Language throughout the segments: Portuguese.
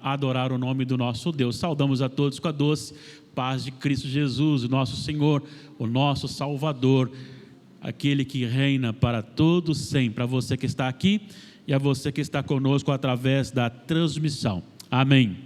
adorar o nome do nosso Deus. Saudamos a todos com a doce paz de Cristo Jesus, o nosso Senhor, o nosso Salvador, aquele que reina para todos sempre. A você que está aqui e a você que está conosco através da transmissão. Amém.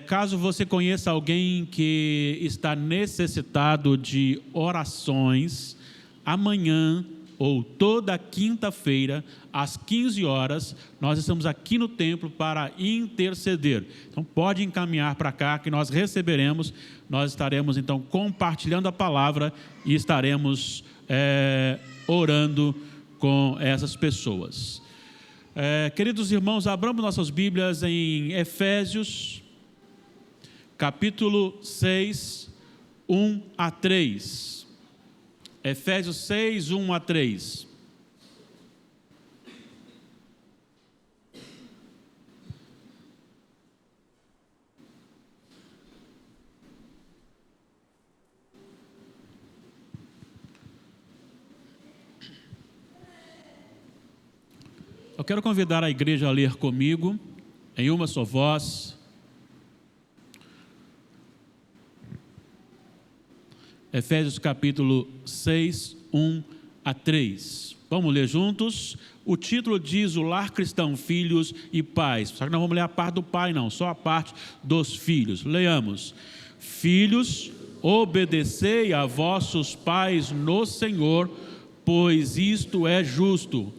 Caso você conheça alguém que está necessitado de orações, amanhã ou toda quinta-feira, às 15 horas, nós estamos aqui no templo para interceder. Então pode encaminhar para cá que nós receberemos, nós estaremos então compartilhando a palavra e estaremos orando com essas pessoas. Queridos irmãos, abramos nossas Bíblias em Efésios, capítulo 6, 1 a 3. Efésios 6, 1 a 3. Eu quero convidar a igreja a ler comigo, em uma só voz, Efésios capítulo 6, 1 a 3. Vamos ler juntos? O título diz: o lar cristão, filhos e pais. Só que não vamos ler a parte do pai não, só a parte dos filhos. Leamos: filhos, obedecei a vossos pais no Senhor, pois isto é justo.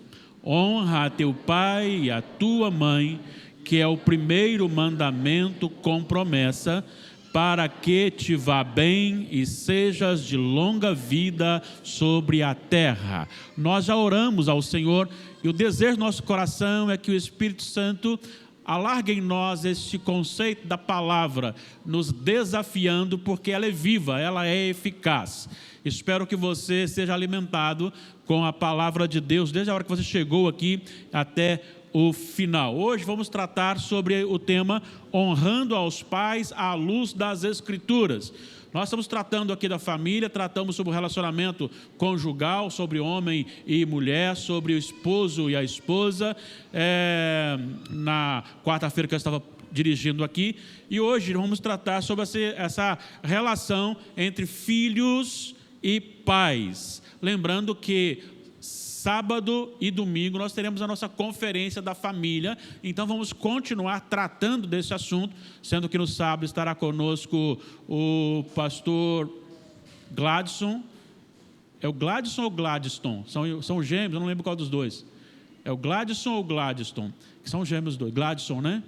Honra a teu pai e a tua mãe, que é o primeiro mandamento com promessa, para que te vá bem e sejas de longa vida sobre a terra. Nós já oramos ao Senhor e o desejo do nosso coração é que o Espírito Santo alargue em nós este conceito da palavra, nos desafiando, porque ela é viva, ela é eficaz. Espero que você seja alimentado com a palavra de Deus, desde a hora que você chegou aqui até o final. Hoje vamos tratar sobre o tema honrando aos pais à luz das Escrituras. Nós estamos tratando aqui da família, tratamos sobre o relacionamento conjugal, sobre homem e mulher, sobre o esposo e a esposa, na quarta-feira que eu estava dirigindo aqui, e hoje vamos tratar sobre essa relação entre filhos e pais. Lembrando que sábado e domingo nós teremos a nossa conferência da família, então vamos continuar tratando desse assunto, sendo que no sábado estará conosco o pastor Gladson. É o Gladson ou Gladstone? São gêmeos, eu não lembro qual dos dois. É o Gladson ou Gladstone? Que são gêmeos dois. Gladson, né?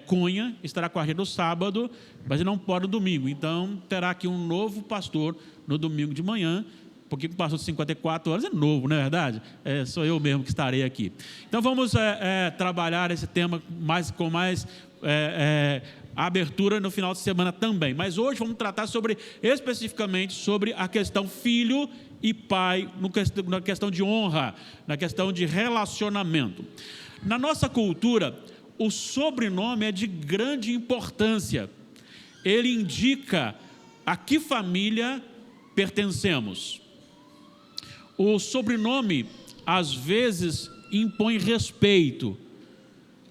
Cunha estará com a gente no sábado, mas ele não pode no domingo, então terá aqui um novo pastor no domingo de manhã, porque o pastor de 54 horas é novo, não é verdade? Sou eu mesmo que estarei aqui. Então vamos trabalhar esse tema com mais abertura no final de semana também. Mas hoje vamos tratar especificamente sobre a questão filho e pai, na questão de honra, na questão de relacionamento. Na nossa cultura, o sobrenome é de grande importância. Ele indica a que família pertencemos. O sobrenome, às vezes, impõe respeito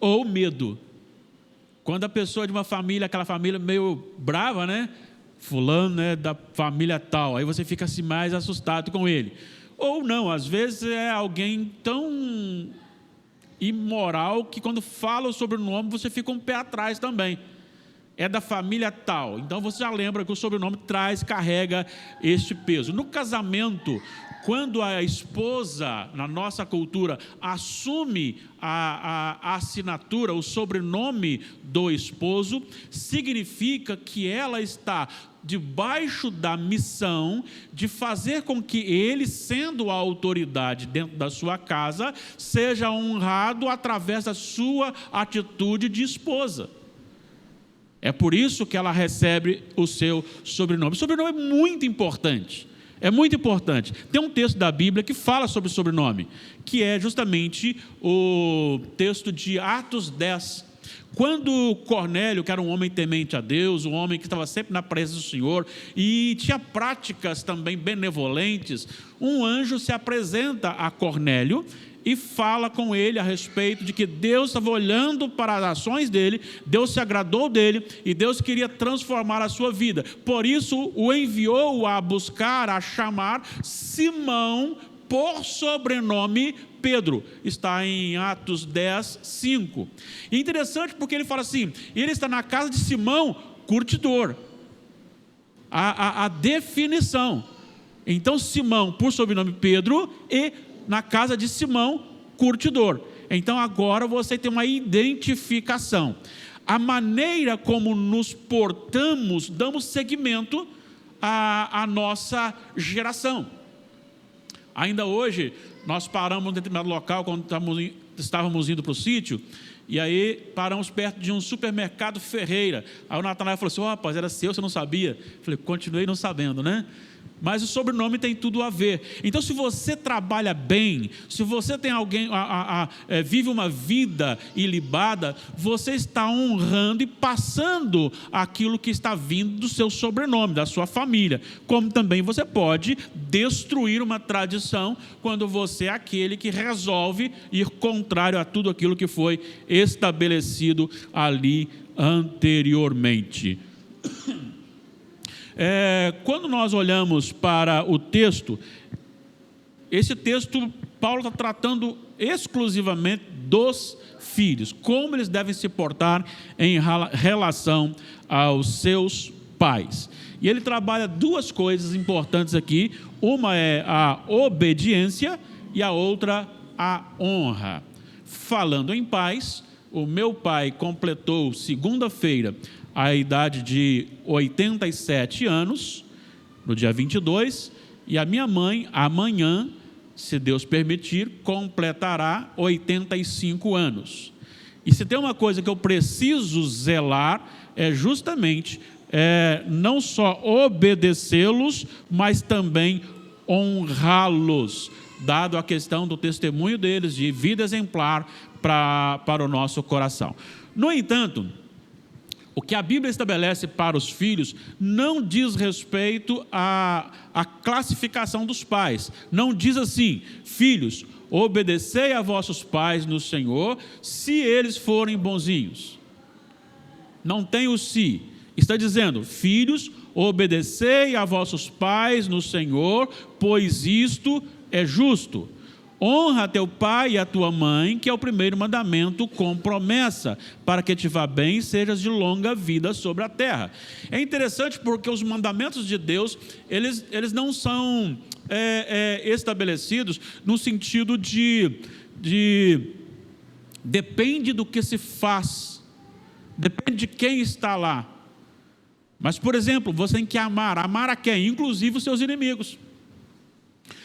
ou medo. Quando a pessoa é de uma família, aquela família meio brava, né? Fulano, né, da família tal, aí você fica assim mais assustado com ele. Ou não, às vezes é alguém tão imoral que quando fala o sobrenome você fica um pé atrás também. É da família tal, então você já lembra que o sobrenome carrega este peso. No casamento, quando a esposa, na nossa cultura, assume a assinatura, o sobrenome do esposo, significa que ela está debaixo da missão de fazer com que ele, sendo a autoridade dentro da sua casa, seja honrado através da sua atitude de esposa. É por isso que ela recebe o seu sobrenome. O sobrenome é muito importante. É muito importante. Tem um texto da Bíblia que fala sobre o sobrenome, que é justamente o texto de Atos 10. Quando Cornélio, que era um homem temente a Deus, um homem que estava sempre na presença do Senhor e tinha práticas também benevolentes, um anjo se apresenta a Cornélio e fala com ele a respeito de que Deus estava olhando para as ações dele, Deus se agradou dele e Deus queria transformar a sua vida. Por isso o enviou a buscar, a chamar Simão por sobrenome Pedro. Está em Atos 10, 5. E é interessante porque ele fala assim, ele está na casa de Simão, curtidor. A definição. Então Simão por sobrenome Pedro e na casa de Simão, curtidor. Então agora você tem uma identificação. A maneira como nos portamos, damos seguimento à nossa geração. Ainda hoje, nós paramos em determinado local, quando estávamos indo para o sítio, e aí paramos perto de um supermercado Ferreira. Aí o Natanael falou assim, rapaz, era seu, você não sabia? Eu falei, continuei não sabendo, né? Mas o sobrenome tem tudo a ver. Então, se você trabalha bem, se você tem alguém, vive uma vida ilibada, você está honrando e passando aquilo que está vindo do seu sobrenome, da sua família. Como também você pode destruir uma tradição quando você é aquele que resolve ir contrário a tudo aquilo que foi estabelecido ali anteriormente. Quando nós olhamos para o texto, esse texto, Paulo está tratando exclusivamente dos filhos, como eles devem se portar em relação aos seus pais. E ele trabalha duas coisas importantes aqui, uma é a obediência e a outra a honra. Falando em pais, o meu pai completou segunda-feira a idade de 87 anos, no dia 22, e a minha mãe, amanhã, se Deus permitir, completará 85 anos. E se tem uma coisa que eu preciso zelar, é justamente não só obedecê-los, mas também honrá-los, dado a questão do testemunho deles, de vida exemplar para o nosso coração. No entanto, o que a Bíblia estabelece para os filhos não diz respeito à classificação dos pais. Não diz assim, filhos, obedecei a vossos pais no Senhor, se eles forem bonzinhos. Não tem o se. Está dizendo, filhos, obedecei a vossos pais no Senhor, pois isto é justo. Honra teu pai e a tua mãe, que é o primeiro mandamento com promessa, para que te vá bem e sejas de longa vida sobre a terra. É interessante porque os mandamentos de Deus, eles não são estabelecidos no sentido de depende do que se faz, depende de quem está lá. Mas, por exemplo, você tem que amar a quem? Inclusive os seus inimigos.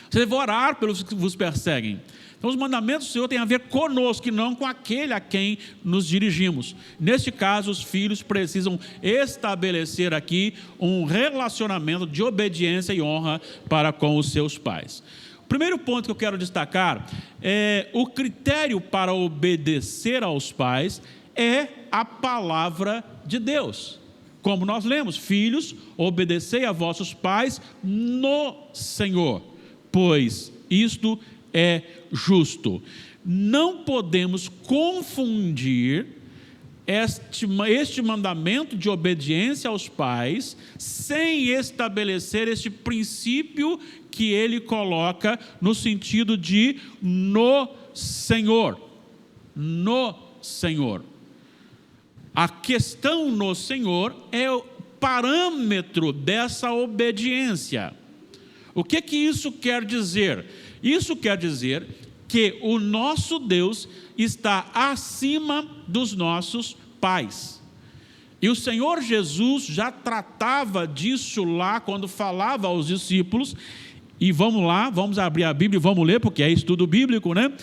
Você deve orar pelos que vos perseguem. Então, os mandamentos do Senhor têm a ver conosco e não com aquele a quem nos dirigimos. Neste caso, os filhos precisam estabelecer aqui um relacionamento de obediência e honra para com os seus pais. O primeiro ponto que eu quero destacar é o critério para obedecer aos pais é a palavra de Deus. Como nós lemos, filhos, obedecei a vossos pais no Senhor, pois isto é justo. Não podemos confundir este mandamento de obediência aos pais sem estabelecer este princípio que ele coloca no sentido de no Senhor. No Senhor. A questão no Senhor é o parâmetro dessa obediência. O que isso quer dizer? Isso quer dizer que o nosso Deus está acima dos nossos pais. E o Senhor Jesus já tratava disso lá quando falava aos discípulos. E vamos lá, vamos abrir a Bíblia e vamos ler, porque é estudo bíblico, né?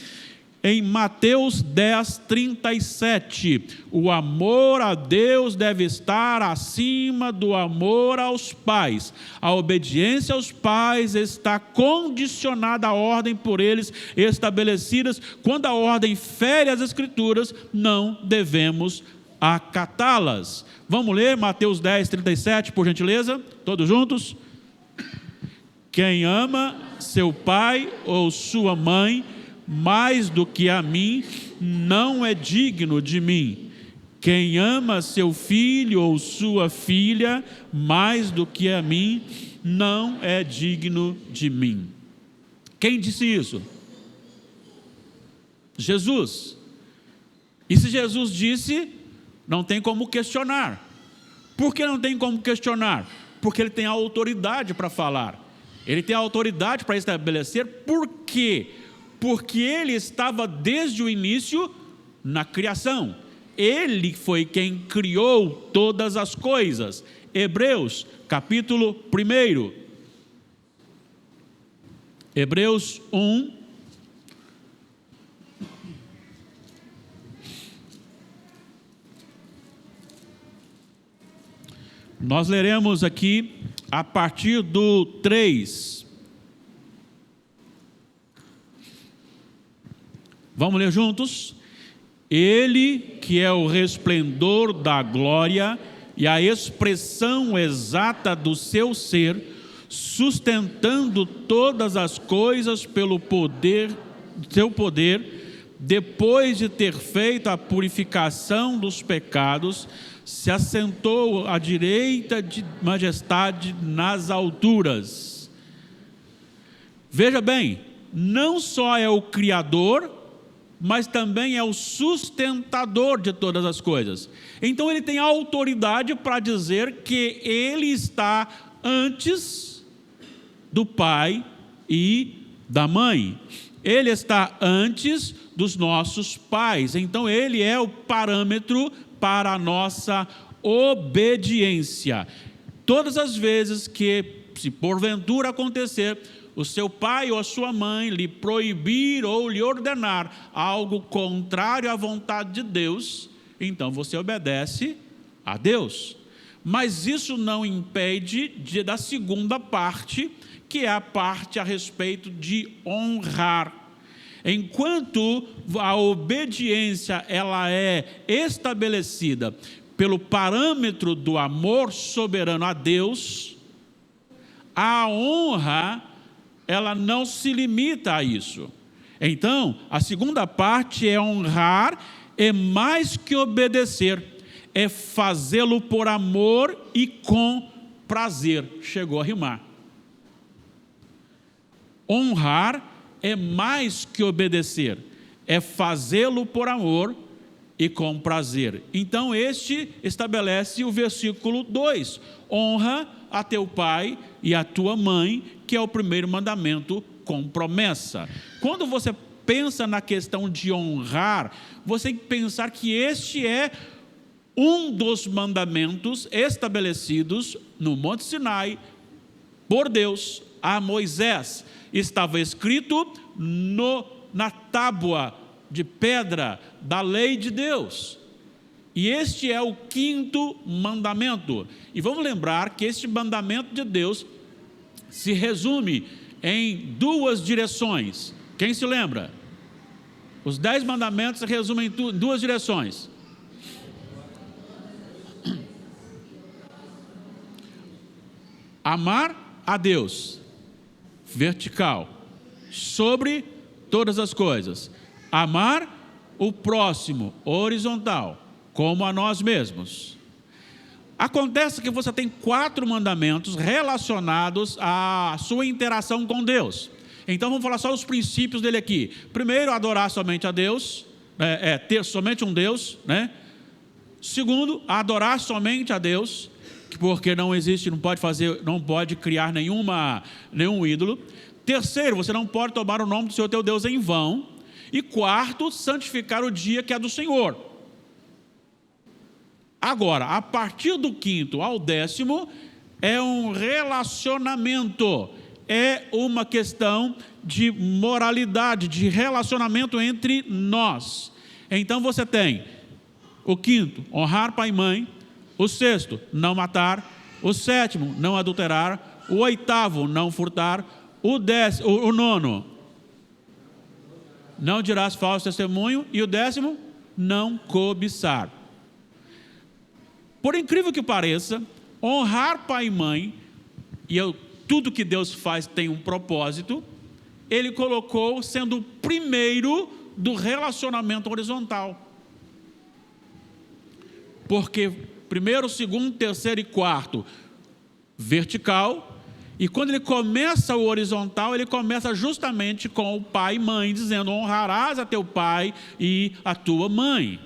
Em Mateus 10, 37, o amor a Deus deve estar acima do amor aos pais. A obediência aos pais está condicionada à ordem por eles estabelecidas. Quando a ordem fere as Escrituras, não devemos acatá-las. Vamos ler Mateus 10, 37, por gentileza? Todos juntos? Quem ama seu pai ou sua mãe mais do que a mim, não é digno de mim. Quem ama seu filho ou sua filha mais do que a mim, não é digno de mim. Quem disse isso? Jesus. E se Jesus disse, não tem como questionar. Por que não tem como questionar? Porque ele tem autoridade para falar. Ele tem autoridade para estabelecer. Por quê? Porque ele estava desde o início na criação. Ele foi quem criou todas as coisas. Hebreus, capítulo 1. Hebreus 1. Nós leremos aqui a partir do 3. Vamos ler juntos? Ele que é o resplendor da glória e a expressão exata do seu ser, sustentando todas as coisas pelo seu poder, depois de ter feito a purificação dos pecados, se assentou à direita de majestade nas alturas. Veja bem, não só é o Criador, mas também é o sustentador de todas as coisas. Então ele tem autoridade para dizer que ele está antes do pai e da mãe. Ele está antes dos nossos pais. Então ele é o parâmetro para a nossa obediência. Todas as vezes que, se porventura acontecer, o seu pai ou a sua mãe lhe proibir ou lhe ordenar algo contrário à vontade de Deus, então você obedece a Deus. Mas isso não impede da segunda parte, que é a parte a respeito de honrar. Enquanto a obediência ela é estabelecida pelo parâmetro do amor soberano a Deus, a honra ela não se limita a isso. Então, a segunda parte é honrar, é mais que obedecer, é fazê-lo por amor e com prazer. Chegou a rimar. Honrar é mais que obedecer, é fazê-lo por amor e com prazer. Então este estabelece o versículo 2, honra a teu pai e a tua mãe, que é o primeiro mandamento com promessa. Quando você pensa na questão de honrar, você tem que pensar que este é um dos mandamentos estabelecidos no Monte Sinai por Deus a Moisés. Estava escrito na tábua de pedra da lei de Deus. E este é o 5º mandamento. E vamos lembrar que este mandamento de Deus se resume em 2 direções. Quem se lembra? Os 10 mandamentos se resumem em 2 direções. Amar a Deus, vertical, sobre todas as coisas. Amar o próximo, horizontal, como a nós mesmos. Acontece que você tem 4 mandamentos relacionados à sua interação com Deus. Então vamos falar só os princípios dele aqui. Primeiro, adorar somente a Deus, ter somente um Deus, né? Segundo, adorar somente a Deus, porque não existe, não pode criar nenhum ídolo. Terceiro, você não pode tomar o nome do Senhor teu Deus em vão. E quarto, santificar o dia que é do Senhor. Agora, a partir do 5º ao 10º, é um relacionamento, é uma questão de moralidade, de relacionamento entre nós. Então você tem o 5º, honrar pai e mãe. O 6º, não matar. O 7º, não adulterar. O 8º, não furtar. O 9º, não dirás falso testemunho. E o 10º, não cobiçar. Por incrível que pareça, honrar pai e mãe, tudo que Deus faz tem um propósito, ele colocou sendo o primeiro do relacionamento horizontal. Porque primeiro, segundo, terceiro e quarto, vertical. E quando ele começa o horizontal, ele começa justamente com o pai e mãe, dizendo: honrarás a teu pai e a tua mãe.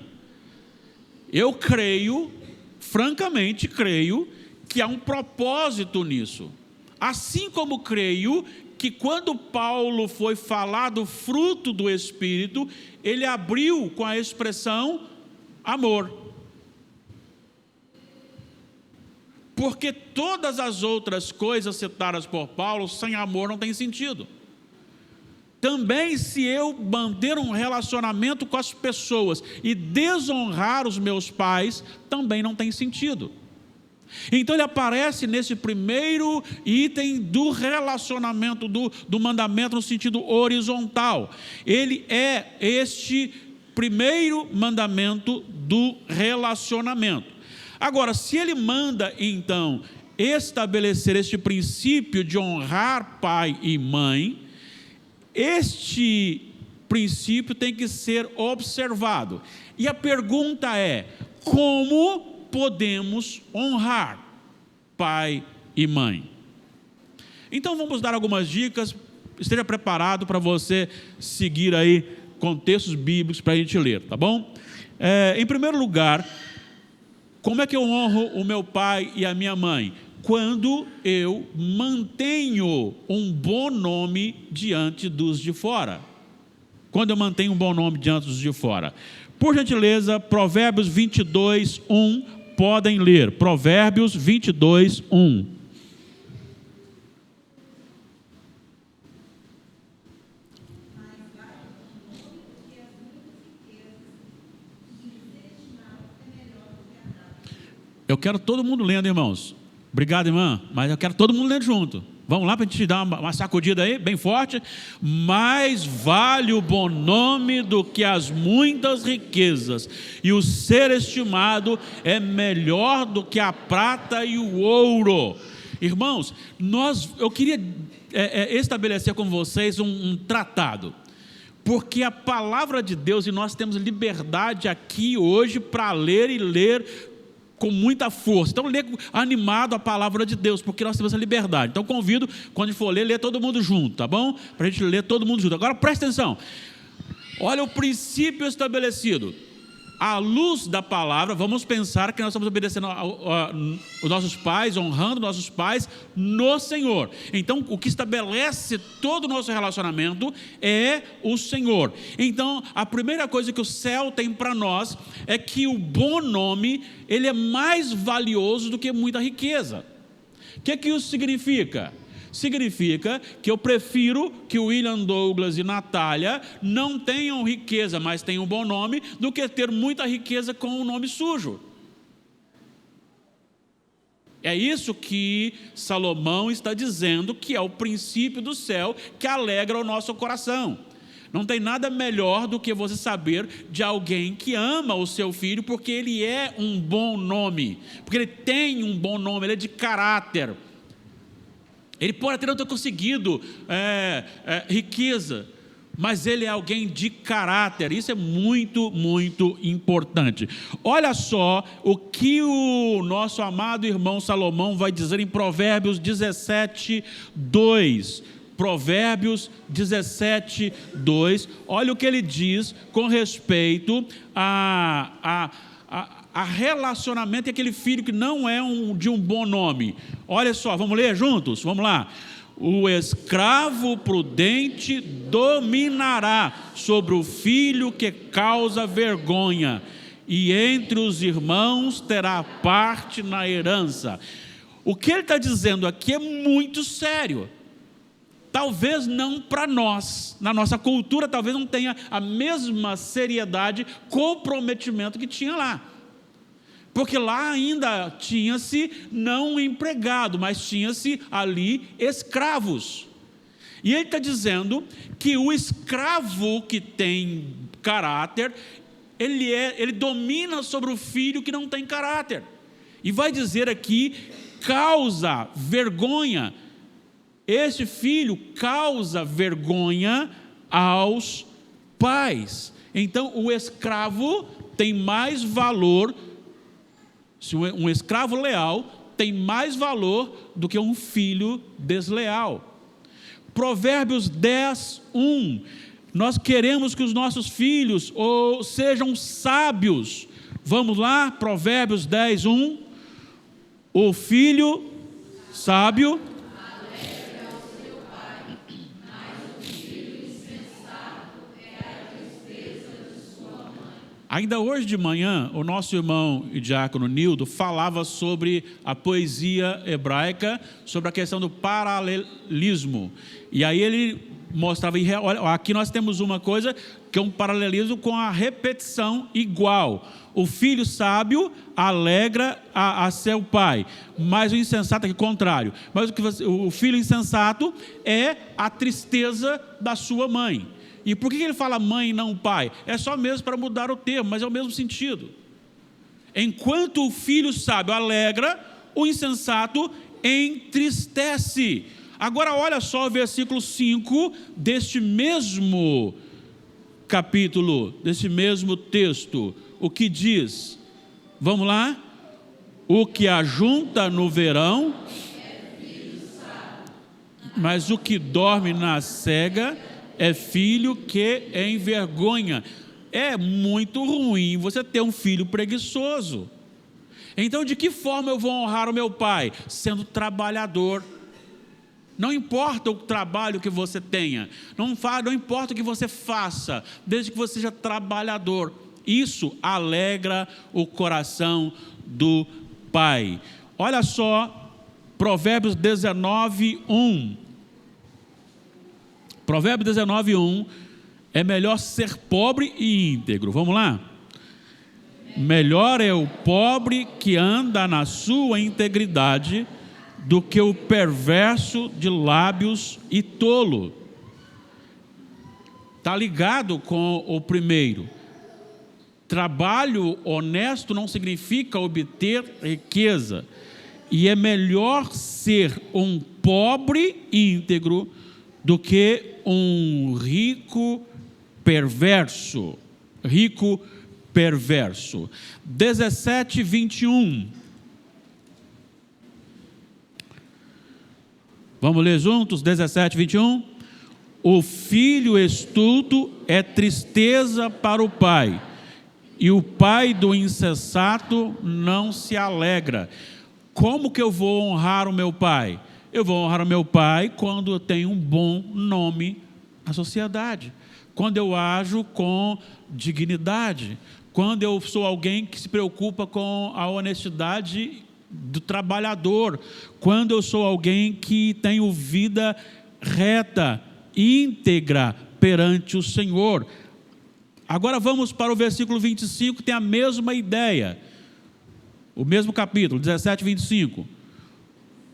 Eu creio, francamente creio, que há um propósito nisso. Assim como creio que quando Paulo foi falar do fruto do Espírito, ele abriu com a expressão amor. Porque todas as outras coisas citadas por Paulo, sem amor não tem sentido. Também, se eu manter um relacionamento com as pessoas e desonrar os meus pais, também não tem sentido. Então ele aparece nesse primeiro item do relacionamento, do mandamento no sentido horizontal. Ele é este primeiro mandamento do relacionamento. Agora, se ele manda, então, estabelecer este princípio de honrar pai e mãe, este princípio tem que ser observado. E a pergunta é: como podemos honrar pai e mãe? Então vamos dar algumas dicas. Esteja preparado para você seguir aí com textos bíblicos para a gente ler, tá bom? Em primeiro lugar, como é que eu honro o meu pai e a minha mãe? Quando eu mantenho um bom nome diante dos de fora. Quando eu mantenho um bom nome diante dos de fora. Por gentileza, Provérbios 22, 1, podem ler. Provérbios 22, 1. Eu quero todo mundo lendo, irmãos. Obrigado, irmã, mas eu quero todo mundo lendo junto. Vamos lá para a gente dar uma sacudida aí, bem forte. Mais vale o bom nome do que as muitas riquezas, e o ser estimado é melhor do que a prata e o ouro. Irmãos, eu queria estabelecer com vocês um tratado. Porque a palavra de Deus, e nós temos liberdade aqui hoje para ler e ler com muita força. Então, lê animado a palavra de Deus, porque nós temos essa liberdade. Então, convido, quando for ler todo mundo junto, tá bom? Para a gente ler todo mundo junto. Agora, presta atenção. Olha o princípio estabelecido. À luz da palavra, vamos pensar que nós estamos obedecendo os nossos pais, honrando nossos pais no Senhor. Então, o que estabelece todo o nosso relacionamento é o Senhor. Então, a primeira coisa que o céu tem para nós é que o bom nome, ele é mais valioso do que muita riqueza. O que isso significa? Significa que eu prefiro que William Douglas e Natália não tenham riqueza, mas tenham um bom nome, do que ter muita riqueza com um nome sujo. É isso que Salomão está dizendo, que é o princípio do céu que alegra o nosso coração. Não tem nada melhor do que você saber de alguém que ama o seu filho, porque ele é um bom nome, porque ele tem um bom nome, ele é de caráter. Ele pode até não ter conseguido riqueza, mas ele é alguém de caráter. Isso é muito, muito importante. Olha só o que o nosso amado irmão Salomão vai dizer em Provérbios 17, 2. Provérbios 17, 2. Olha o que ele diz com respeito a relacionamento e aquele filho que não é de um bom nome. Olha só, vamos ler juntos? Vamos lá. O escravo prudente dominará sobre o filho que causa vergonha, e entre os irmãos terá parte na herança. O que ele está dizendo aqui é muito sério. Talvez não para nós, na nossa cultura, talvez não tenha a mesma seriedade, comprometimento que tinha lá. Porque lá ainda tinha-se não empregado, mas tinha-se ali escravos. E ele está dizendo que o escravo que tem caráter, ele domina sobre o filho que não tem caráter. E vai dizer aqui, causa vergonha. Esse filho causa vergonha aos pais. Então, o escravo tem mais valor, um escravo leal tem mais valor do que um filho desleal. Provérbios 10, 1. Nós queremos que os nossos filhos sejam sábios. Vamos lá, Provérbios 10, 1. O filho sábio alegra o seu pai, mas o filho insensato é a tristeza de sua mãe. Ainda hoje de manhã, o nosso irmão e diácono Nildo falava sobre a poesia hebraica, sobre a questão do paralelismo. E aí ele mostrava, olha, aqui nós temos uma coisa que é um paralelismo com a repetição igual. O filho sábio alegra a seu pai, mas o insensato é o contrário. Mas o filho insensato é a tristeza da sua mãe. E por que ele fala mãe e não pai? É só mesmo para mudar o termo, mas é o mesmo sentido. Enquanto o filho sábio alegra, o insensato entristece. Agora olha só o versículo 5 deste mesmo capítulo, desse mesmo texto, o que diz? Vamos lá? O que ajunta no verão, mas o que dorme na cega é filho que envergonha. É muito ruim você ter um filho preguiçoso. Então, de que forma eu vou honrar o meu pai? Sendo trabalhador. Não importa o trabalho que você tenha, não importa o que você faça, desde que você seja trabalhador. Isso alegra o coração do pai. Olha só, Provérbios 19, 1. Provérbios 19, 1. É melhor ser pobre e íntegro. Vamos lá? Melhor é o pobre que anda na sua integridade do que o perverso de lábios e tolo. Está ligado com o primeiro. Trabalho honesto não significa obter riqueza. E é melhor ser um pobre íntegro do que um rico perverso. Rico perverso. 17, 21. Vamos ler juntos? 17, 21. O filho estulto é tristeza para o pai, e o pai do insensato não se alegra. Como que eu vou honrar o meu pai? Eu vou honrar o meu pai quando eu tenho um bom nome na sociedade, quando eu ajo com dignidade, quando eu sou alguém que se preocupa com a honestidade do trabalhador, quando eu sou alguém que tenho vida reta, íntegra perante o Senhor. Agora vamos para o versículo 25, que tem a mesma ideia, o mesmo capítulo, 17, 25.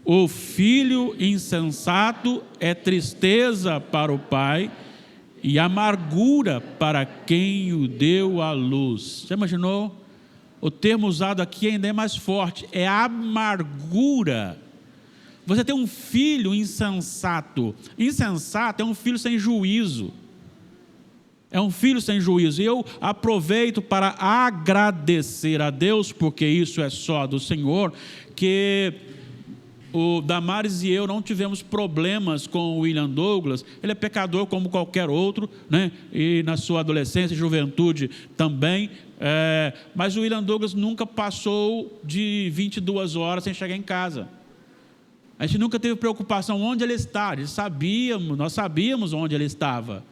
O filho insensato é tristeza para o pai e amargura para quem o deu à luz. Já imaginou? O termo usado aqui ainda é mais forte, é amargura. Você tem um filho insensato. Insensato é um filho sem juízo. É um filho sem juízo. E eu aproveito para agradecer a Deus, porque isso é só do Senhor, que o Damares e eu não tivemos problemas com o William Douglas. Ele é pecador como qualquer outro, né? E na sua adolescência e juventude também. Mas o William Douglas nunca passou de 22 horas sem chegar em casa. A gente nunca teve preocupação onde ele está. Nós sabíamos onde ele estava.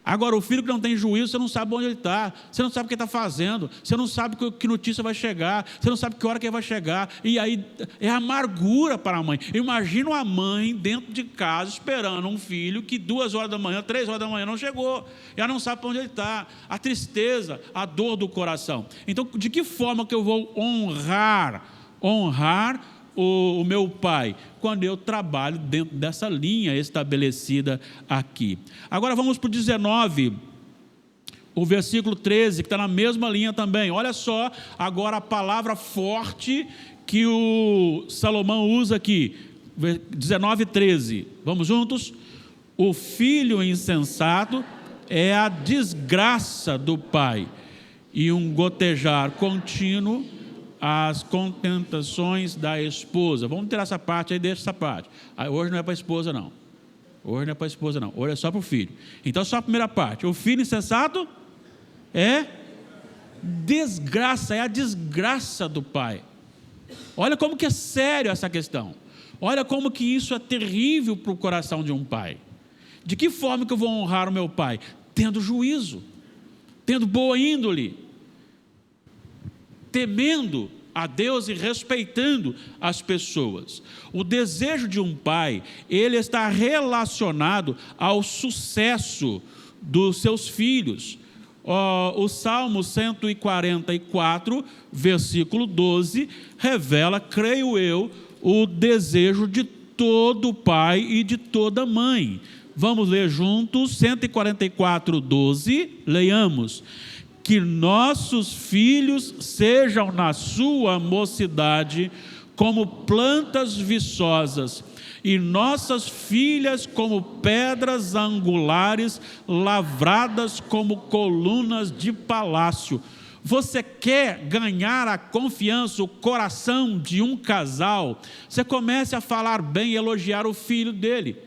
Agora, o filho que não tem juízo, você não sabe onde ele está, você não sabe o que ele está fazendo, você não sabe que notícia vai chegar, você não sabe que hora que ele vai chegar, e aí é amargura para a mãe. Imagina uma mãe dentro de casa esperando um filho que 2 horas da manhã, 3 horas da manhã não chegou, e ela não sabe para onde ele está, a tristeza, a dor do coração. Então, de que forma que eu vou honrar o meu pai? Quando eu trabalho dentro dessa linha estabelecida aqui. Agora vamos para o 19, o versículo 13, que está na mesma linha também. Olha só agora a palavra forte que o Salomão usa aqui. 19:13. Vamos juntos? O filho insensato é a desgraça do pai, e um gotejar contínuo as contentações da esposa. Vamos tirar essa parte aí, deixa essa parte. Hoje não é para a esposa, não. Hoje não é para a esposa, não. Hoje é só para o filho. Então, só a primeira parte. O filho insensato é desgraça, é a desgraça do pai. Olha como que é sério essa questão. Olha como que isso é terrível para o coração de um pai. De que forma que eu vou honrar o meu pai? Tendo juízo, tendo boa índole, temendo a Deus e respeitando as pessoas. O desejo de um pai, ele está relacionado ao sucesso dos seus filhos. O Salmo 144, versículo 12, revela, creio eu, o desejo de todo pai e de toda mãe. Vamos ler juntos, 144, 12, leiamos. Que nossos filhos sejam na sua mocidade como plantas viçosas, e nossas filhas como pedras angulares, lavradas como colunas de palácio. Você quer ganhar a confiança, o coração de um casal? Você comece a falar bem e elogiar o filho dele.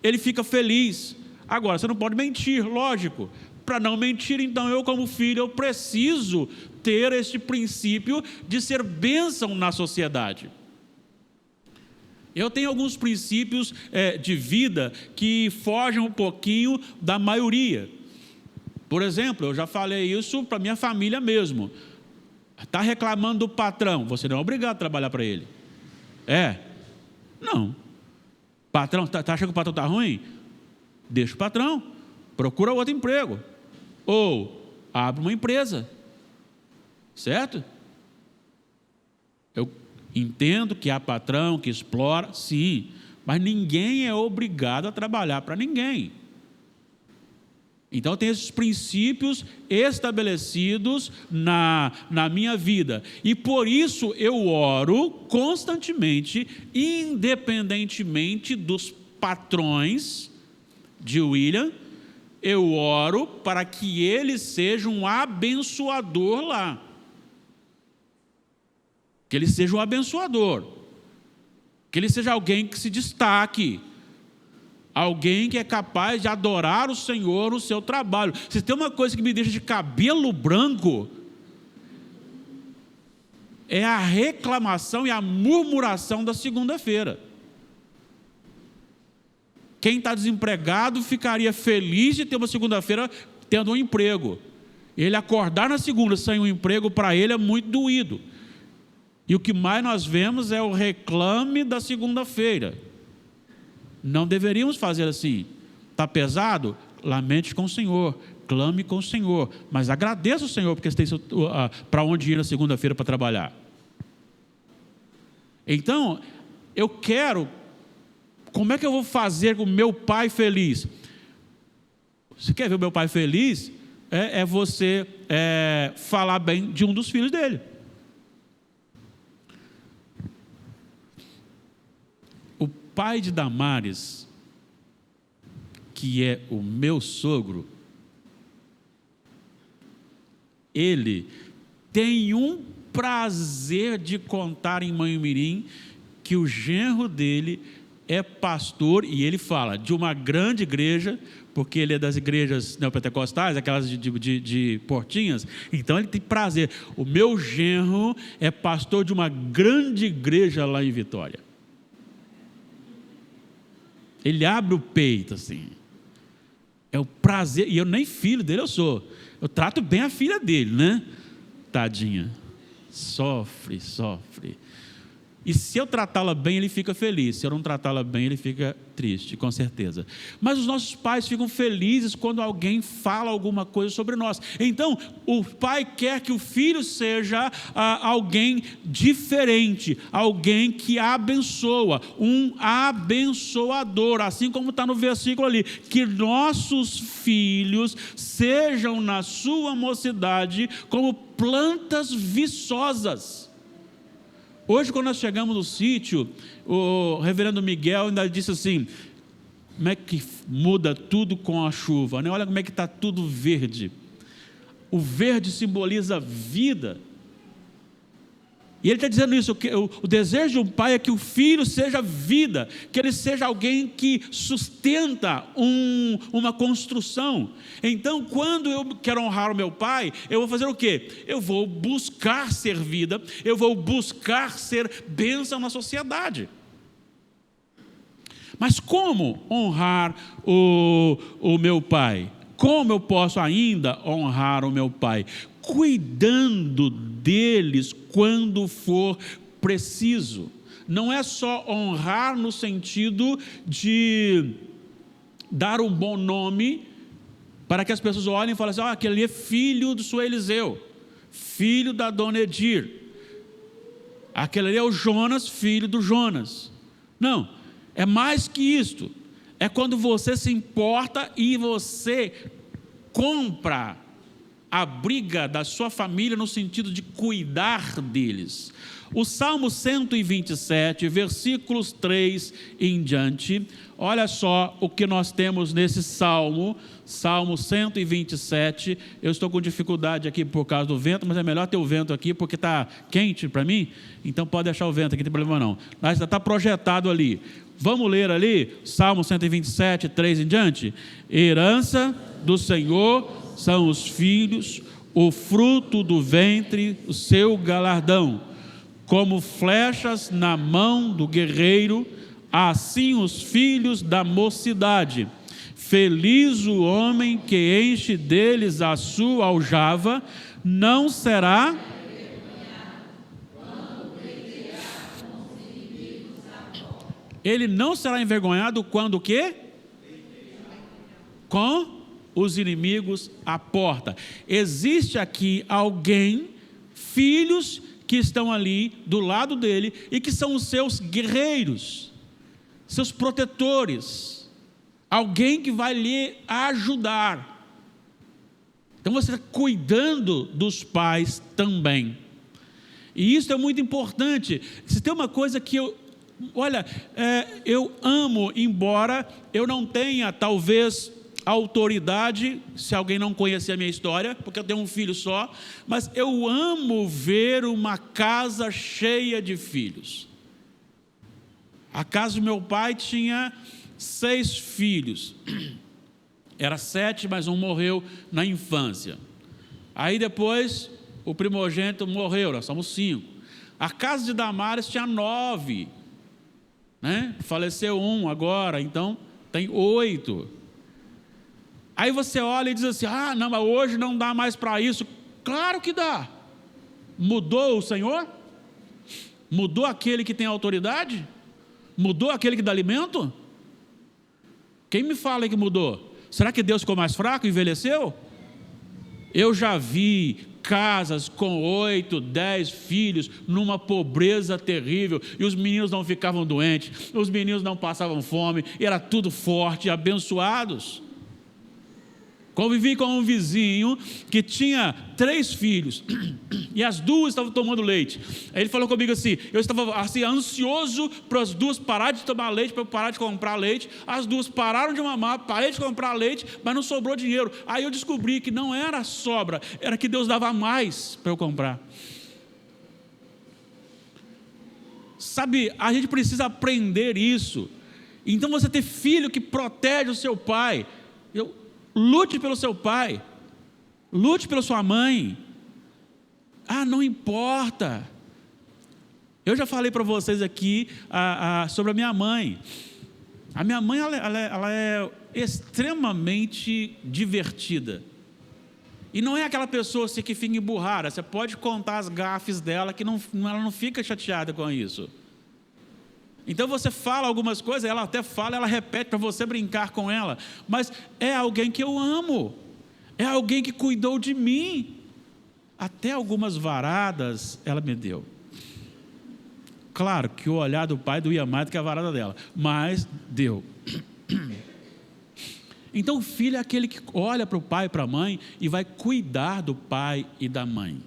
Ele fica feliz. Agora, você não pode mentir, lógico. Para não mentir, então, eu como filho, eu preciso ter este princípio de ser bênção na sociedade. Eu tenho alguns princípios de vida que fogem um pouquinho da maioria. Por exemplo, eu já falei isso para minha família mesmo. Está reclamando do patrão, você não é obrigado a trabalhar para ele. Não. Patrão, tá achando que o patrão está ruim? Deixa o patrão, procura outro emprego. Ou abre uma empresa, certo? Eu entendo que há patrão que explora, sim, mas ninguém é obrigado a trabalhar para ninguém. Então tem esses princípios estabelecidos na minha vida, e por isso eu oro constantemente, independentemente dos patrões de William. Eu oro para que ele seja um abençoador lá. Que ele seja um abençoador. Que ele seja alguém que se destaque. Alguém que é capaz de adorar o Senhor no seu trabalho. Se tem uma coisa que me deixa de cabelo branco, é a reclamação e a murmuração da segunda-feira. Quem está desempregado ficaria feliz de ter uma segunda-feira tendo um emprego. Ele acordar na segunda sem um emprego, para ele é muito doído. E o que mais nós vemos é o reclame da segunda-feira. Não deveríamos fazer assim. Está pesado? Lamente com o Senhor, clame com o Senhor, mas agradeça o Senhor porque você tem para onde ir na segunda-feira para trabalhar. Então, eu quero... Como é que eu vou fazer com o meu pai feliz? Você quer ver o meu pai feliz? É você falar bem de um dos filhos dele. O pai de Damares, que é o meu sogro, ele tem um prazer de contar em Manhumirim que o genro dele é pastor, e ele fala de uma grande igreja, porque ele é das igrejas neopentecostais, aquelas de portinhas, então ele tem prazer. O meu genro é pastor de uma grande igreja lá em Vitória. Ele abre o peito assim, é o prazer, e eu nem filho dele eu sou, eu trato bem a filha dele, né? Tadinha, sofre. E se eu tratá-la bem, ele fica feliz. Se eu não tratá-la bem, ele fica triste, com certeza. Mas os nossos pais ficam felizes quando alguém fala alguma coisa sobre nós. Então, o pai quer que o filho seja alguém diferente, alguém que abençoa, um abençoador, assim como está no versículo ali, que nossos filhos sejam na sua mocidade como plantas viçosas. Hoje, quando nós chegamos no sítio, o reverendo Miguel ainda disse assim: como é que muda tudo com a chuva, né? Olha como é que está tudo verde. O verde simboliza vida. E ele está dizendo isso, que o desejo de um pai é que o filho seja vida, que ele seja alguém que sustenta uma construção. Então, quando eu quero honrar o meu pai, eu vou fazer o quê? Eu vou buscar ser vida, eu vou buscar ser bênção na sociedade. Mas como honrar o meu pai? Como eu posso ainda honrar o meu pai? Cuidando deles quando for preciso. Não é só honrar no sentido de dar um bom nome para que as pessoas olhem e falem assim: aquele ali é filho do senhor Eliseu, filho da dona Edir, aquele ali é o Jonas, filho do Jonas. Não, é mais que isto. É quando você se importa e você compra a briga da sua família no sentido de cuidar deles. O Salmo 127, versículos 3 em diante, olha só o que nós temos nesse Salmo 127, eu estou com dificuldade aqui por causa do vento, mas é melhor ter o vento aqui, porque está quente para mim, então pode deixar o vento aqui, não tem problema não. Mas está projetado ali. Vamos ler ali, Salmo 127, 3 em diante. Herança do Senhor são os filhos, o fruto do ventre, o seu galardão. Como flechas na mão do guerreiro, assim os filhos da mocidade. Feliz o homem que enche deles a sua aljava, não será... Ele não será envergonhado quando o quê? Com os inimigos à porta. Existe aqui alguém, filhos que estão ali do lado dele e que são os seus guerreiros, seus protetores, alguém que vai lhe ajudar. Então você está cuidando dos pais também. E isso é muito importante. Se tem uma coisa que eu amo, embora eu não tenha talvez autoridade, se alguém não conhecer a minha história, porque eu tenho um filho só, mas eu amo ver uma casa cheia de filhos. A casa do meu pai tinha 6 filhos, era 7, mas um morreu na infância. Aí depois o primogênito morreu, nós somos 5. A casa de Damares tinha 9, né? Faleceu um agora, então tem 8. Aí você olha e diz assim: não, mas hoje não dá mais para isso. Claro que dá. Mudou o Senhor? Mudou aquele que tem autoridade? Mudou aquele que dá alimento? Quem me fala que mudou? Será que Deus ficou mais fraco, envelheceu? Eu já vi casas com 8, 10 filhos, numa pobreza terrível, e os meninos não ficavam doentes, os meninos não passavam fome, era tudo forte, abençoados. Convivi com um vizinho que tinha 3 filhos e as 2 estavam tomando leite. Aí ele falou comigo assim: eu estava assim, ansioso para as 2 pararem de tomar leite, para eu parar de comprar leite. As 2 pararam de mamar, parei de comprar leite, mas não sobrou dinheiro. Aí eu descobri que não era sobra, era que Deus dava mais para eu comprar. Sabe, a gente precisa aprender isso. Então você ter filho que protege o seu pai. Lute pelo seu pai, lute pela sua mãe. Não importa. Eu já falei para vocês aqui sobre a minha mãe. A minha mãe ela é extremamente divertida. E não é aquela pessoa assim, que fica emburrada. Você pode contar as gafes dela, que ela não fica chateada com isso. Então você fala algumas coisas, ela até fala, ela repete para você brincar com ela, mas é alguém que eu amo, é alguém que cuidou de mim, até algumas varadas ela me deu. Claro que o olhar do pai doía mais do que a varada dela, mas deu. Então o filho é aquele que olha para o pai e para a mãe e vai cuidar do pai e da mãe.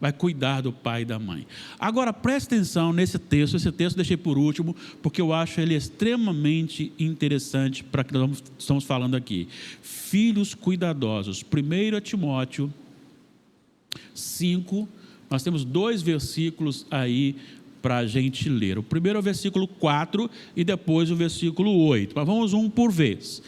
vai cuidar do pai e da mãe. Agora, preste atenção nesse texto. Esse texto eu deixei por último, porque eu acho ele extremamente interessante para o que nós estamos falando aqui. Filhos cuidadosos. 1 Timóteo 5, nós temos 2 versículos aí para a gente ler. O primeiro é o versículo 4 e depois o versículo 8. Mas vamos um por vez.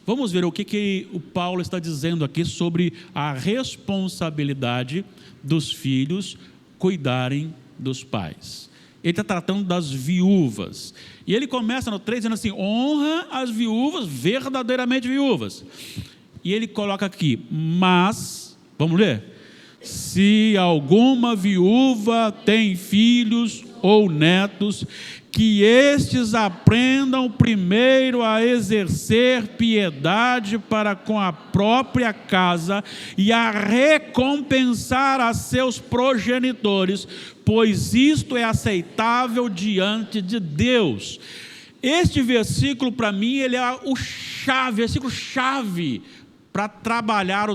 Vamos ver o que o Paulo está dizendo aqui sobre a responsabilidade dos filhos cuidarem dos pais. Ele está tratando das viúvas. E ele começa no 3 dizendo assim: honra as viúvas, verdadeiramente viúvas. E ele coloca aqui, mas, vamos ler? Se alguma viúva tem filhos ou netos, que estes aprendam primeiro a exercer piedade para com a própria casa e a recompensar a seus progenitores, pois isto é aceitável diante de Deus. Este versículo, para mim, ele é o versículo chave para trabalhar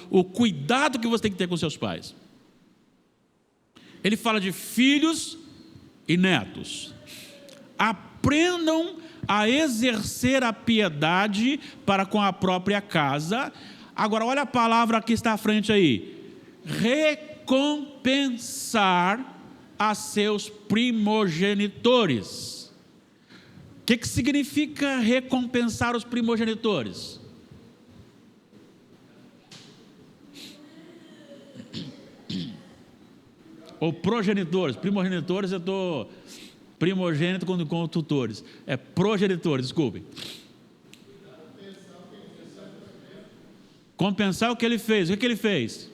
o cuidado que você tem que ter com seus pais. Ele fala de filhos e netos. Aprendam a exercer a piedade para com a própria casa. Agora, olha a palavra que está à frente aí: recompensar a seus primogenitores. O que significa recompensar os primogenitores? Ou progenitores. Primogenitores, eu estou primogênito com tutores. É progenitores, desculpem. Compensar o que ele fez. O que ele fez?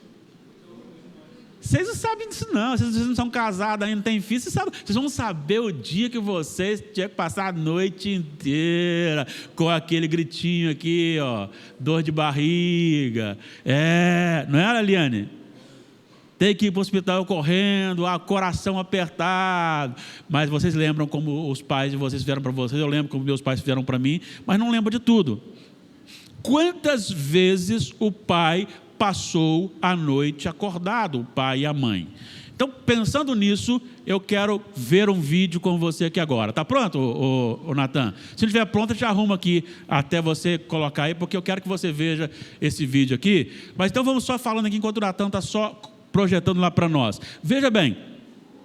Vocês não sabem disso não. Vocês não são casados ainda, não têm filhos. Vocês vão saber o dia que vocês tinham que passar a noite inteira com aquele gritinho aqui, ó, dor de barriga. Não era, Eliane? Tem que ir para o hospital correndo, coração apertado. Mas vocês lembram como os pais de vocês fizeram para vocês? Eu lembro como meus pais fizeram para mim, mas não lembro de tudo. Quantas vezes o pai passou a noite acordado, o pai e a mãe? Então, pensando nisso, eu quero ver um vídeo com você aqui agora. Está pronto, o Natan? Se não estiver pronto, eu te arrumo aqui até você colocar aí, porque eu quero que você veja esse vídeo aqui. Mas então vamos só falando aqui enquanto o Natan está só projetando lá para nós. Veja bem,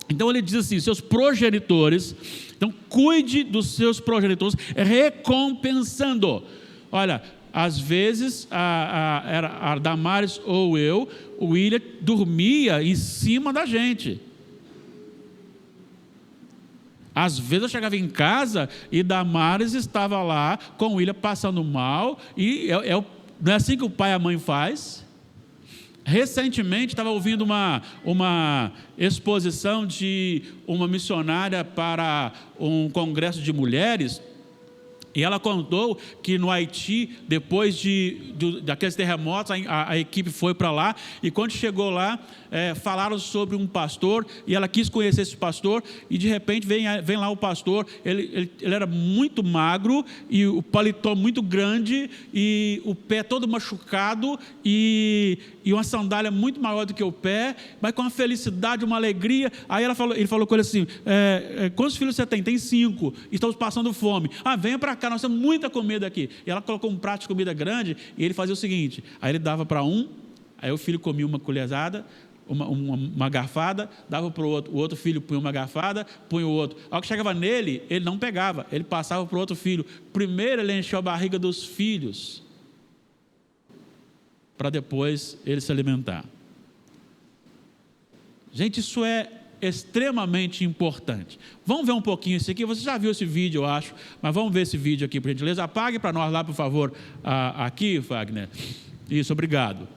então ele diz assim: seus progenitores, então cuide dos seus progenitores, recompensando. Olha, às vezes a Damares ou eu, o William, dormia em cima da gente. Às vezes eu chegava em casa e Damares estava lá com o William passando mal, e não é assim que o pai e a mãe faz? Recentemente estava ouvindo uma exposição de uma missionária para um congresso de mulheres, e ela contou que no Haiti, depois daqueles terremotos, a equipe foi para lá, e quando chegou lá, falaram sobre um pastor, e ela quis conhecer esse pastor, e de repente vem lá o pastor, ele era muito magro, e o paletó muito grande, e o pé todo machucado, e uma sandália muito maior do que o pé, mas com uma felicidade, uma alegria. Aí ele falou com ele assim: quantos filhos você tem? Tem 5, estamos passando fome. Venha para cá, nós temos muita comida aqui. E ela colocou um prato de comida grande, e ele fazia o seguinte: aí ele dava para um, aí o filho comia uma colherzada, uma garfada, dava para o outro filho punha uma garfada, punha o outro. Ao que chegava nele, ele não pegava, ele passava para o outro filho. Primeiro ele encheu a barriga dos filhos, para depois ele se alimentar. Gente, isso é extremamente importante. Vamos ver um pouquinho isso aqui. Você já viu esse vídeo, eu acho, mas vamos ver esse vídeo aqui, por gentileza. Apague para nós lá, por favor, aqui, Wagner. Isso, obrigado.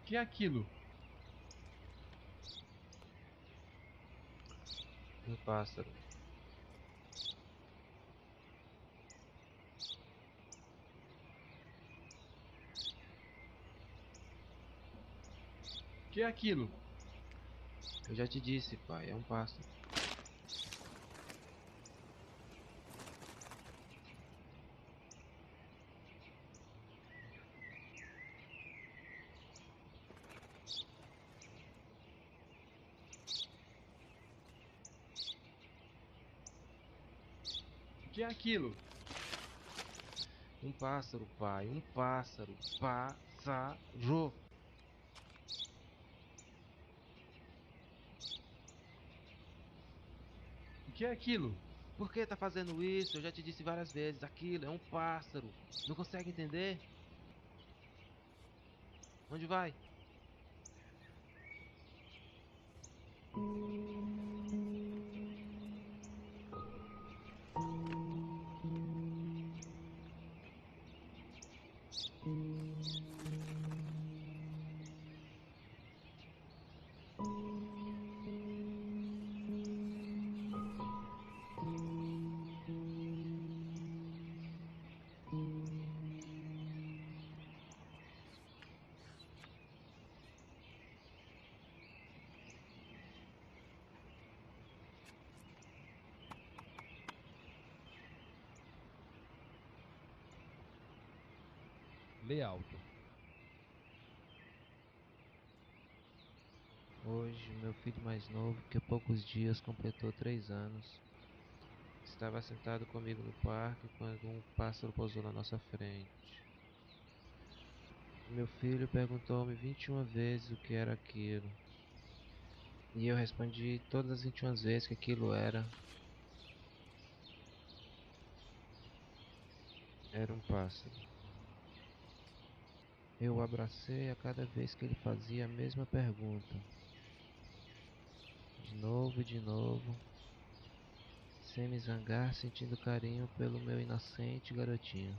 que é aquilo? Um pássaro. Que é aquilo? Eu já te disse, pai, é um pássaro. Que é aquilo? Um pássaro, pai, um pássaro. Pássaro. Que é aquilo? Por que tá fazendo isso? Eu já te disse várias vezes, aquilo é um pássaro. Não consegue entender? Onde vai? Lê alto. Hoje, meu filho mais novo, que há poucos dias completou 3 anos, estava sentado comigo no parque quando um pássaro pousou na nossa frente. Meu filho perguntou-me 21 vezes o que era aquilo. E eu respondi todas as 21 vezes que aquilo era um pássaro. Eu o abracei a cada vez que ele fazia a mesma pergunta. De novo, sem me zangar, sentindo carinho pelo meu inocente garotinho.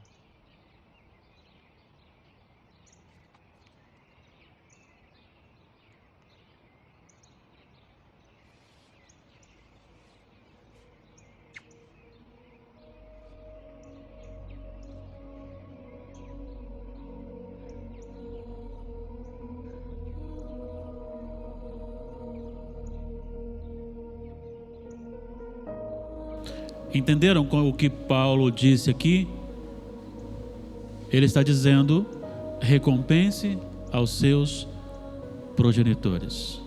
Entenderam o que Paulo disse aqui? Ele está dizendo: recompense aos seus progenitores.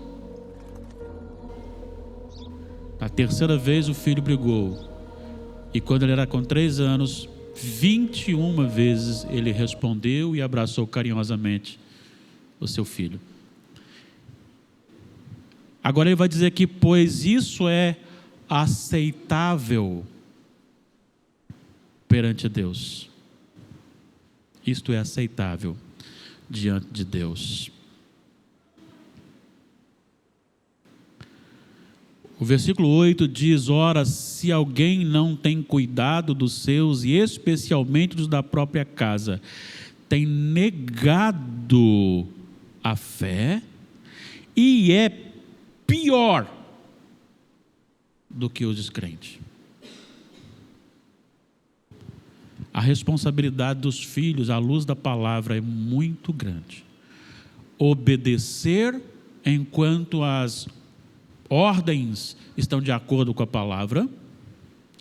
A terceira vez o filho brigou. E quando ele era com 3 anos, 21 vezes ele respondeu e abraçou carinhosamente o seu filho. Agora ele vai dizer que, pois isso é aceitável perante Deus. Isto é aceitável diante de Deus. O versículo 8 diz: ora, se alguém não tem cuidado dos seus, e especialmente dos da própria casa, tem negado a fé e é pior do que os descrentes. A responsabilidade dos filhos, à luz da palavra, é muito grande. Obedecer enquanto as ordens estão de acordo com a palavra,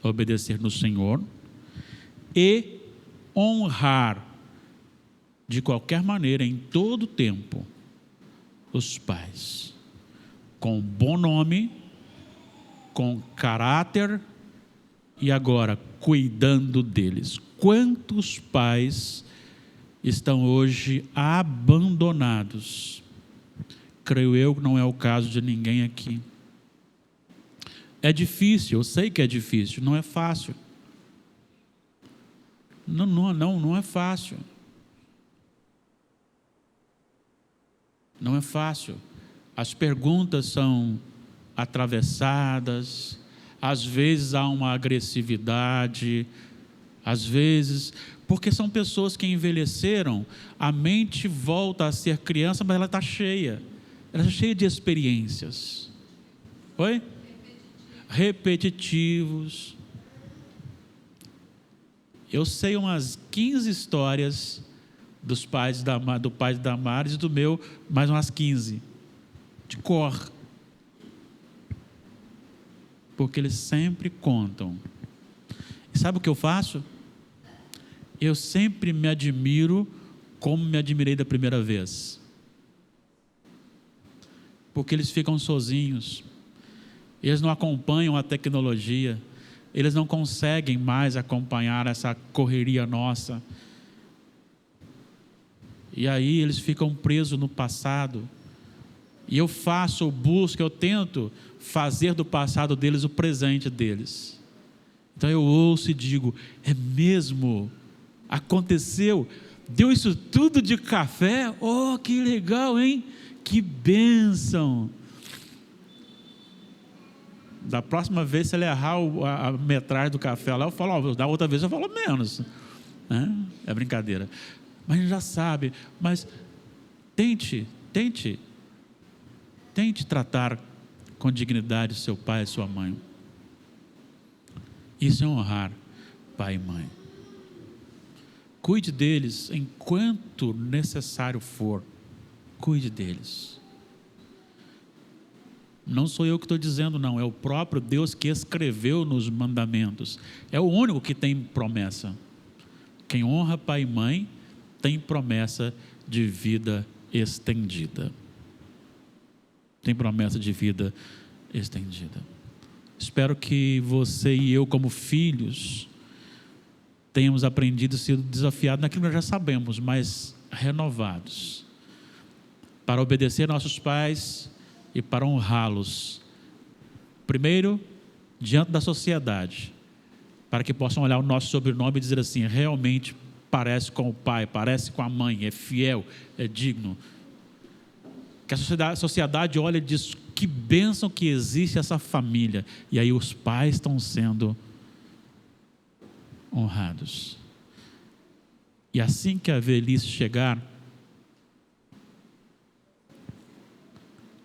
obedecer no Senhor, e honrar de qualquer maneira, em todo tempo, os pais, com bom nome, com caráter e agora cuidando deles. Quantos pais estão hoje abandonados? Creio eu que não é o caso de ninguém aqui. É difícil, eu sei que é difícil, não é fácil. Não é fácil. Não é fácil. As perguntas são atravessadas, às vezes há uma agressividade, Às vezes, porque são pessoas que envelheceram, a mente volta a ser criança, mas ela está cheia. Ela está cheia de experiências. Oi? Repetitivos. Eu sei umas 15 histórias do pai de Damares e do meu, mais umas 15. De cor. Porque eles sempre contam. E sabe o que eu faço? Eu sempre me admiro como me admirei da primeira vez. Porque eles ficam sozinhos. Eles não acompanham a tecnologia. Eles não conseguem mais acompanhar essa correria nossa. E aí eles ficam presos no passado. E eu busco, eu tento fazer do passado deles o presente deles. Então eu ouço e digo, é mesmo? Aconteceu? Deu isso tudo de café? Oh, que legal, hein? Que bênção! Da próxima vez, se ele errar a metragem do café lá, eu falo, da outra vez eu falo menos. É brincadeira. Mas a gente já sabe. Mas tente tratar com dignidade seu pai e sua mãe. Isso é honrar pai e mãe. Cuide deles enquanto necessário for. Cuide deles. Não sou eu que estou dizendo, não. É o próprio Deus que escreveu nos mandamentos. É o único que tem promessa. Quem honra pai e mãe tem promessa de vida estendida. Tem promessa de vida estendida. Espero que você e eu, como filhos, tenhamos aprendido, sido desafiados naquilo que nós já sabemos, mas renovados, para obedecer nossos pais e para honrá-los. Primeiro, diante da sociedade, para que possam olhar o nosso sobrenome e dizer assim, realmente parece com o pai, parece com a mãe, é fiel, é digno. Que a sociedade olha e diz, que bênção que existe essa família. E aí os pais estão sendo honrados. E assim que a velhice chegar,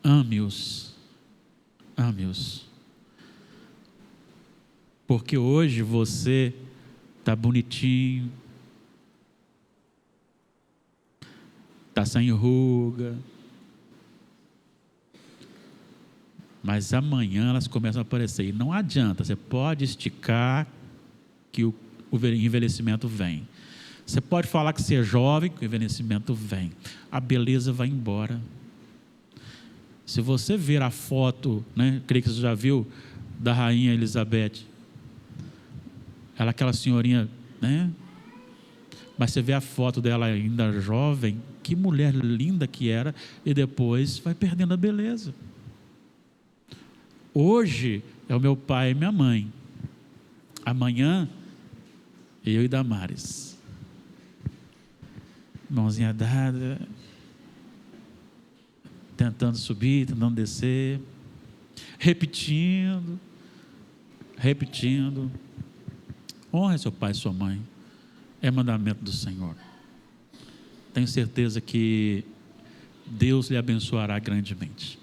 ame-os. Ame-os. Porque hoje você está bonitinho, está sem ruga, mas amanhã elas começam a aparecer. E não adianta, você pode esticar que o envelhecimento vem. Você pode falar que você é jovem, que o envelhecimento vem. A beleza vai embora. Se você ver a foto, né, creio que você já viu, da rainha Elizabeth, ela aquela senhorinha, né? Mas você vê a foto dela ainda jovem, que mulher linda que era, e depois vai perdendo a beleza. Hoje é o meu pai e minha mãe. Amanhã, eu e Damares. Mãozinha dada, tentando subir, tentando descer, repetindo. Honre seu pai e sua mãe. É mandamento do Senhor. Tenho certeza que Deus lhe abençoará grandemente.